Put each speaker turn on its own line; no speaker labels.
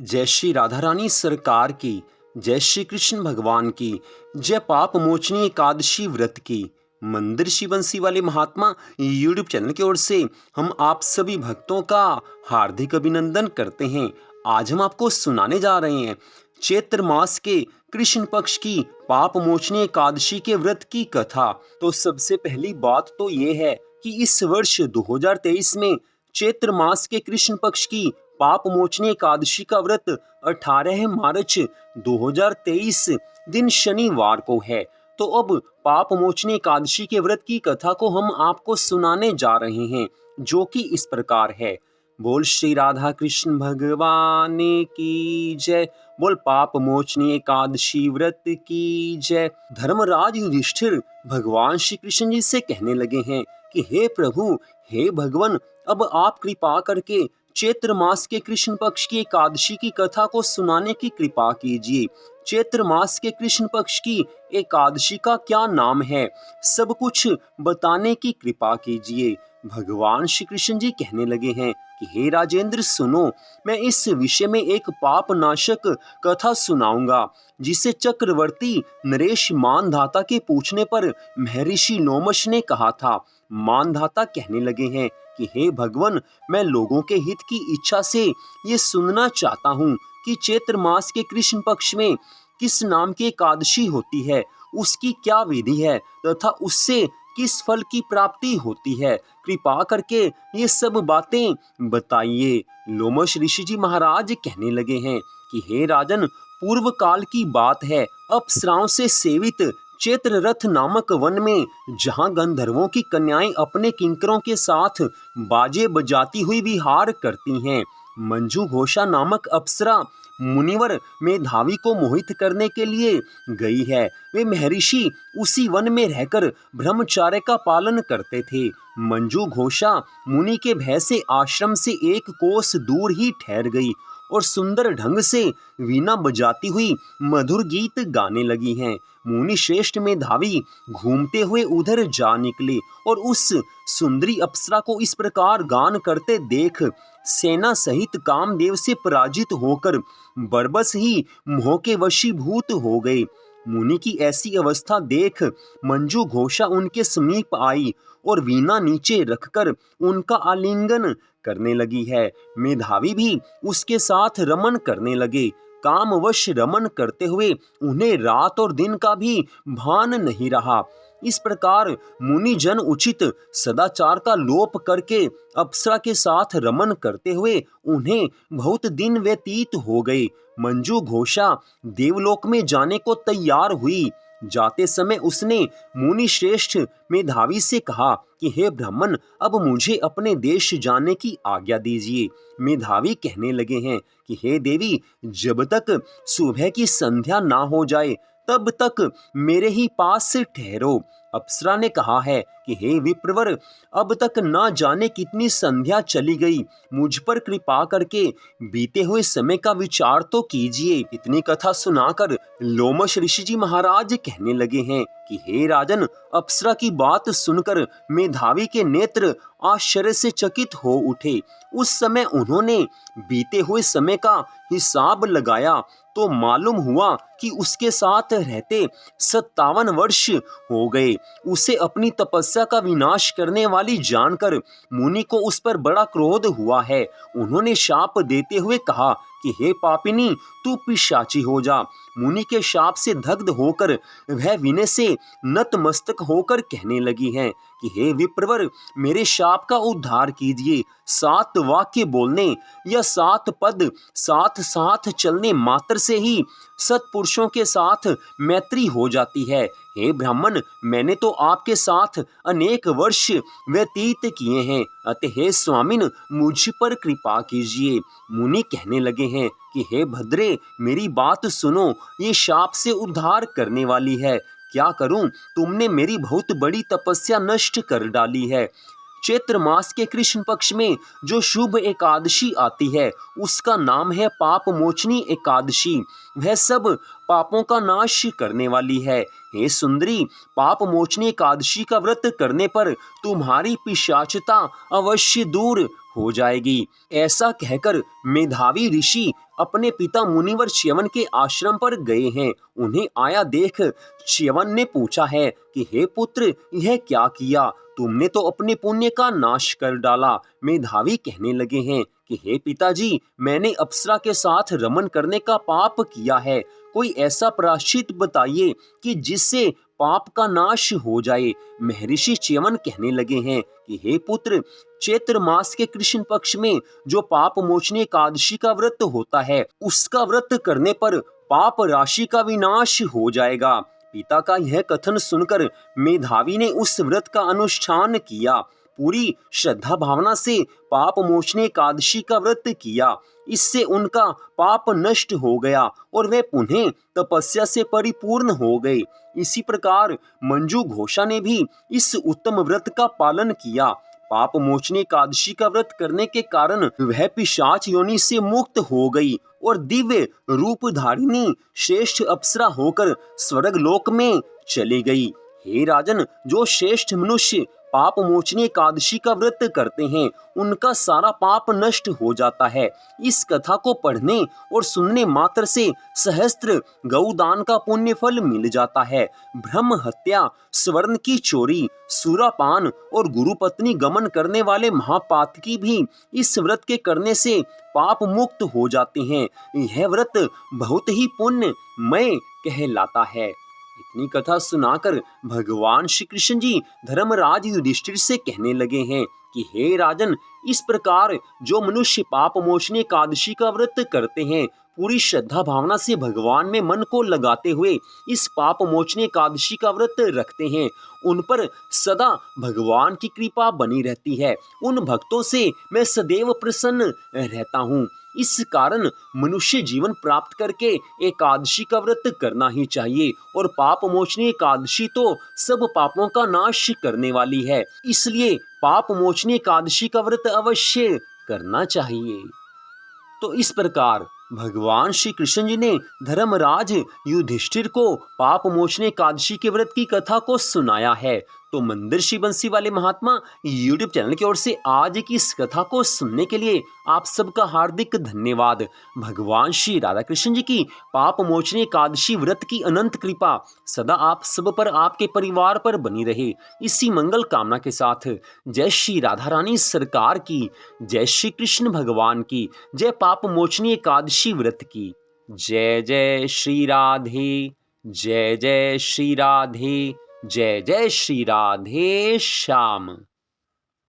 जय श्री राधा रानी सरकार की, जय श्री कृष्ण भगवान की, जय पाप मोचनी एकादशी व्रत की। मंदिर श्री बंसी वाले महात्मा यूट्यूब चैनल की ओर से हम आप सभी भक्तों का हार्दिक अभिनंदन करते हैं। आज हम आपको सुनाने जा रहे हैं चैत्र मास के कृष्ण पक्ष की पाप मोचनी एकादशी के व्रत की कथा। तो सबसे पहली बात तो ये है कि इस वर्ष 2023 में चैत्र मास के कृष्ण पक्ष की पाप मोचनी एकादशी का व्रत 18 मार्च 2023 दिन शनिवार को है। तो अब पाप मोचनी एकादशी के व्रत की कथा को हम आपको सुनाने जा रहे हैं, जो कि इस प्रकार है। बोल श्री राधा कृष्ण भगवान की जय। बोल पाप मोचनी एकादशी व्रत की जय। धर्मराज युधिष्ठिर भगवान श्री कृष्ण जी से कहने लगे हैं कि हे प्रभु, हे भगवान, अब आप कृपा करके चैत्र मास के कृष्ण पक्ष की एकादशी की कथा को सुनाने की कृपा कीजिए। चैत्र मास के कृष्ण पक्ष की एकादशी का क्या नाम है, सब कुछ बताने की कृपा कीजिए। भगवान श्री कृष्ण जी कहने लगे हैं कि हे राजेंद्र सुनो, मैं इस विषय में एक पाप नाशक कथा सुनाऊंगा, जिसे चक्रवर्ती नरेश मानधाता के पूछने पर महर्षि लोमश ने कहा था। मानधाता कहने लगे हैं कि हे भगवान, मैं लोगों के हित की इच्छा से ये सुनना चाहता हूँ कि चैत्र मास के कृष्ण पक्ष में किस नाम की एकादशी होती है, उसकी क्या विधि है तथा उससे किस फल की प्राप्ति होती है। कृपा करके ये सब बातें बताइए। लोमश ऋषि जी महाराज कहने लगे हैं कि हे राजन, पूर्व काल की बात है, अप्सराओं से सेवित चैत्र रथ नामक वन में, जहां गंधर्वों की कन्याएं अपने किंकरों के साथ बाजे बजाती हुई विहार करती हैं, मंजू घोषा नामक अप्सरा मुनिवर मेधावी को मोहित करने के लिए गई है। वे महर्षि उसी वन में रहकर ब्रह्मचार्य का पालन करते थे। मंजू घोषा मुनि के भय से आश्रम से एक कोस दूर ही ठहर गई और सुंदर ढंग से वीणा बजाती हुई मधुर गीत गाने लगी हैं। मुनि श्रेष्ठ मेधावी घूमते हुए उधर जा निकले और उस सुंदरी अप्सरा को इस प्रकार गान करते देख सेना सहित कामदेव से पराजित होकर बरबस ही मोह के वशीभूत हो गए। मुनि की ऐसी अवस्था देख मंजू घोषा उनके समीप आई और वीणा नीचे रखकर उनका आलिंगन करने लगी है। मेधावी भी उसके साथ रमन करने लगे। कामवश रमन करते हुए उन्हें रात और दिन का भी भान नहीं रहा। इस प्रकार मुनि जन उचित सदाचार का लोप करके अप्सरा के साथ रमन करते हुए उन्हें बहुत दिन व्यतीत हो गए। मंजू घोषा देवलोक में जाने को तैयार हुई। जाते समय उसने मुनि श्रेष्ठ मेधावी से कहा कि हे ब्राह्मण, अब मुझे अपने देश जाने की आज्ञा दीजिए। मेधावी कहने लगे हैं कि हे देवी, जब तक सुबह की संध्या ना हो जाए तब तक मेरे ही पास से ठहरो। अप्सरा ने कहा है कि हे विप्रवर, अब तक ना जाने कितनी संध्या चली गई, मुझ पर कृपा करके बीते हुए समय का विचार तो कीजिए। इतनी कथा सुनाकर लोमश ऋषि जी महाराज कहने लगे हैं कि हे राजन, अप्सरा की बात सुनकर मेधावी के नेत्र आश्चर्य से चकित हो उठे। उस समय उन्होंने बीते हुए समय का हिसाब लगाया तो मालूम हुआ कि उसके साथ रहते 57 वर्ष हो गए। उसे अपनी तपस्या का विनाश करने वाली जानकर मुनि को उस पर बड़ा क्रोध हुआ है। उन्होंने शाप देते हुए कहा कि हे पापिनी, तू पिशाची हो जा। मुनि के शाप से दग्ध होकर वह विनय से नतमस्तक होकर कहने लगी हैं कि हे विप्रवर, मेरे शाप का उद्धार कीजिए। 7 वाक्य बोलने या 7 पद साथ साथ चलने मात्र से ही सत्पुरुषों के साथ मैत्री हो जाती है। हे ब्राह्मण, मैंने तो आपके साथ अनेक वर्ष व्यतीत किए हैं, अतः हे स्वामिन, मुझ पर कृपा कीजिए। मुनि कहने लगे हैं कि हे भद्रे, मेरी बात सुनो, ये शाप से उद्धार करने वाली है। क्या करूं, तुमने मेरी बहुत बड़ी तपस्या नष्ट कर डाली है। चैत्र मास के कृष्ण पक्ष में जो शुभ एकादशी आती है उसका नाम है पाप मोचनी एकादशी। वह सब पापों का नाश करने वाली है। हे सुंदरी, पाप मोचनी एकादशी का व्रत करने पर तुम्हारी पिशाचता अवश्य दूर हो जाएगी। ऐसा कहकर मेधावी ऋषि अपने पिता मुनिवर च्यवन के आश्रम पर गए हैं। उन्हें आया देख च्यवन ने पूछा है कि हे पुत्र, यह क्या किया? तुमने तो अपने पुण्य का नाश कर डाला। मेधावी कहने लगे हैं कि हे पिताजी, मैंने अप्सरा के साथ रमन करने का पाप किया है। कोई ऐसा प्रायश्चित बताइए कि जिससे पाप का नाश हो जाए। महर्षि च्यवन कहने लगे हैं कि हे पुत्र, चैत्र मास के कृष्ण पक्ष में जो पाप मोचनी एकादशी का व्रत होता है, उसका व्रत करने पर पाप राशि का विनाश हो जाएगा। पिता का यह कथन सुनकर मेधावी ने उस व्रत का अनुष्ठान किया। पूरी श्रद्धा भावना से पाप मोचनी एकादशी का व्रत किया। इससे उनका पाप नष्ट हो गया और वे पुनः तपस्या से परिपूर्ण हो गए। इसी प्रकार मंजू घोषा ने भी इस उत्तम व्रत का पालन किया। पाप मोचनी एकादशी का व्रत करने के कारण वह पिशाच योनि से मुक्त हो गई और दिव्य रूप धारिणी श्रेष्ठ अप्सरा होकर स्वर्ग लोक में चली गई। हे राजन, जो श्रेष्ठ मनुष्य पाप मोचनी एकादशी का व्रत करते हैं, उनका सारा पाप नष्ट हो जाता है। इस कथा को पढ़ने और सुनने मात्र से सहस्त्र गौदान का पुण्य फल मिल जाता है। ब्रह्म हत्या, स्वर्ण की चोरी, सुरापान और गुरु पत्नी गमन करने वाले महापातकी भी इस व्रत के करने से पाप मुक्त हो जाते हैं। यह व्रत बहुत ही पुण्यमय कहलाता है। इतनी कथा सुनाकर भगवान श्री कृष्ण जी धर्मराज युधिष्ठिर से कहने लगे हैं कि हे राजन, इस प्रकार जो मनुष्य पाप मोचनी एकादशी का व्रत करते हैं, पूरी श्रद्धा भावना से भगवान में मन को लगाते हुए इस पाप मोचनी एकादशी का व्रत रखते हैं, उन पर सदा भगवान की कृपा बनी रहती है। उन भक्तों से मैं सदैव प्रसन्न रहता हूँ। इस कारण मनुष्य जीवन प्राप्त करके एकादशी का व्रत करना ही चाहिए। और पाप मोचनी एकादशी तो सब पापों का नाश करने वाली है, इसलिए पाप मोचनी एकादशी का व्रत अवश्य करना चाहिए। तो इस प्रकार भगवान श्री कृष्ण जी ने धर्मराज युधिष्ठिर को पाप मोचनी एकादशी के व्रत की कथा को सुनाया है। तो मंदिर बंसी वाले महात्मा यूट्यूब चैनल की ओर से आज की इस कथा को सुनने के लिए आप सबका हार्दिक धन्यवाद। भगवान श्री राधा कृष्ण जी की पाप मोचनी एकादशी व्रत की अनंत कृपा सदा आप सब पर, आपके परिवार पर बनी रहे। इसी मंगल कामना के साथ जय श्री राधा रानी सरकार की, जय श्री कृष्ण भगवान की, जय पाप मोचनी एकादशी व्रत की। जय जय श्री राधे, जय जय श्री राधे, जय जय श्री राधे श्याम।